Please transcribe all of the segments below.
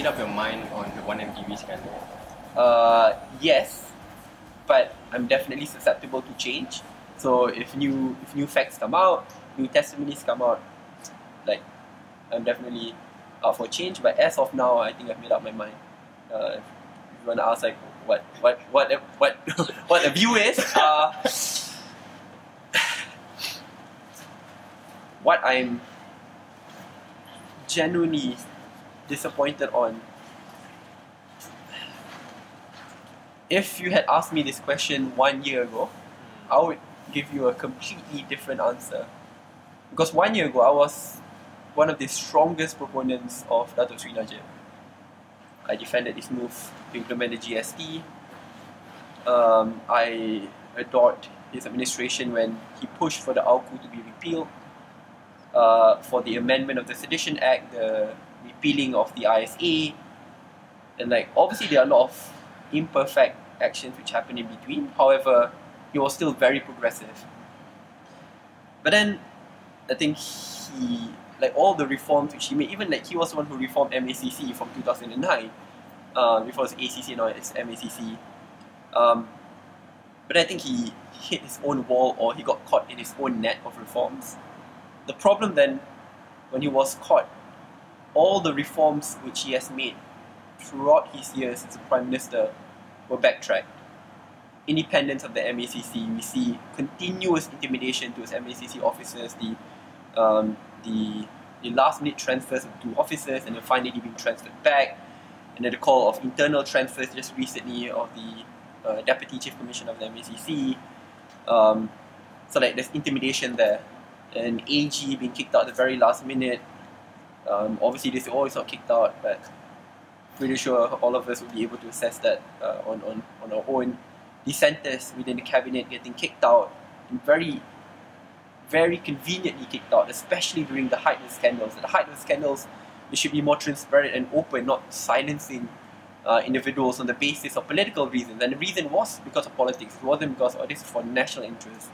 up your mind on the 1MDB scandal? Yes, but I'm definitely susceptible to change. So if new facts come out, new testimonies come out, like I'm definitely up for change. But as of now, I think I've made up my mind. If you want to ask like what what the view is, what I'm genuinely disappointed on. If you had asked me this question 1 year ago, I would give you a completely different answer. Because 1 year ago, I was one of the strongest proponents of Datuk Sri Najib. I defended his move to implement the GST. I adored his administration when he pushed for the AUKU to be repealed, for the amendment of the Sedition Act, the repealing of the ISA, and like obviously there are a lot of imperfect actions which happened in between. However, he was still very progressive. But then I think he, like all the reforms which he made, even like he was the one who reformed MACC from 2009, before it was ACC, now it's MACC. But I think he hit his own wall, or he got caught in his own net of reforms. The problem then, when he was caught, all the reforms which he has made throughout his years as a Prime Minister were backtracked. Independence of the MACC, we see continuous intimidation to his MACC officers, the last-minute transfers of 2 officers and then finally being transferred back, and then the call of internal transfers just recently of the Deputy Chief Commissioner of the MACC. So like there's intimidation there, and AG being kicked out at the very last minute. Obviously this is always not kicked out, but pretty sure all of us will be able to assess that on our own. Dissenters within the cabinet getting kicked out, and very, very conveniently kicked out, especially during the height of the scandals. At the height of the scandals, we should be more transparent and open, not silencing individuals on the basis of political reasons. And the reason was because of politics. It wasn't because this is for national interest.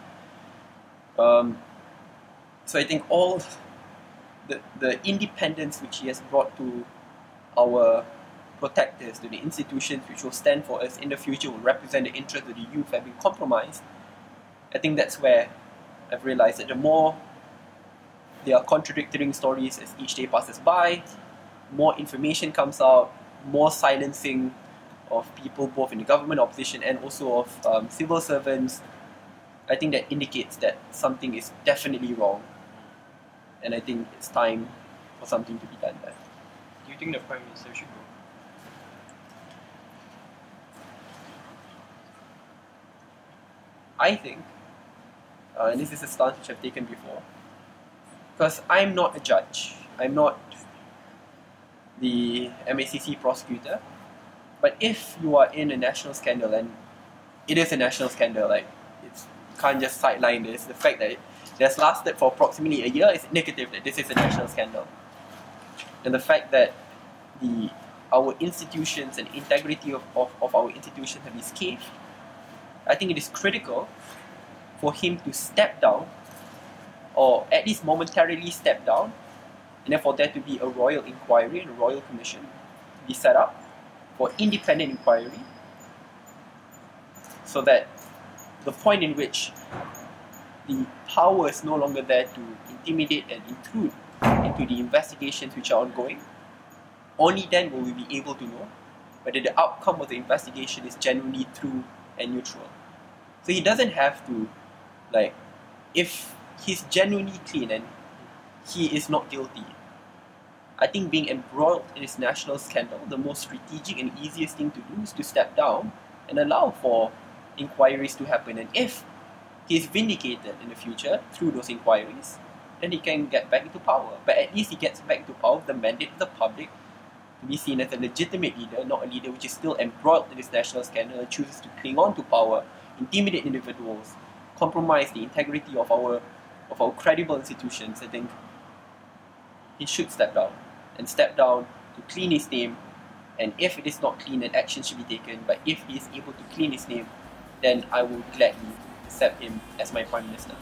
So I think all the independence which he has brought to our protectors, to the institutions which will stand for us in the future, will represent the interests of the youth, have been compromised. I think that's where I've realized that the more there are contradicting stories as each day passes by, more information comes out, more silencing of people both in the government, opposition, and also of civil servants. I think that indicates that something is definitely wrong, and I think it's time for something to be done there. Do you think the Prime Minister should go? I think, and this is a stance which I've taken before, because I'm not a judge, I'm not the MACC prosecutor, but if you are in a national scandal, and it is a national scandal, like you can't just sideline this, the fact that it has lasted for approximately a year is indicative that this is a national scandal. And the fact that our institutions and integrity of our institutions have been scathed, I think it is critical for him to step down, or at least momentarily step down, and then for there to be a royal inquiry and a royal commission to be set up for independent inquiry, so that the point in which the power is no longer there to intimidate and intrude into the investigations which are ongoing, only then will we be able to know whether the outcome of the investigation is genuinely true and neutral. So he doesn't have to, like, if he's genuinely clean and he is not guilty, I think being embroiled in this national scandal, the most strategic and easiest thing to do is to step down and allow for inquiries to happen. And if he is vindicated in the future through those inquiries, then he can get back into power. But at least he gets back into power with the mandate of the public to be seen as a legitimate leader, not a leader which is still embroiled in this national scandal and chooses to cling on to power, intimidate individuals, compromise the integrity of our credible institutions. I think he should step down to clean his name, and if it is not clean, then action should be taken. But if he is able to clean his name, then I will gladly accept him as my Prime Minister.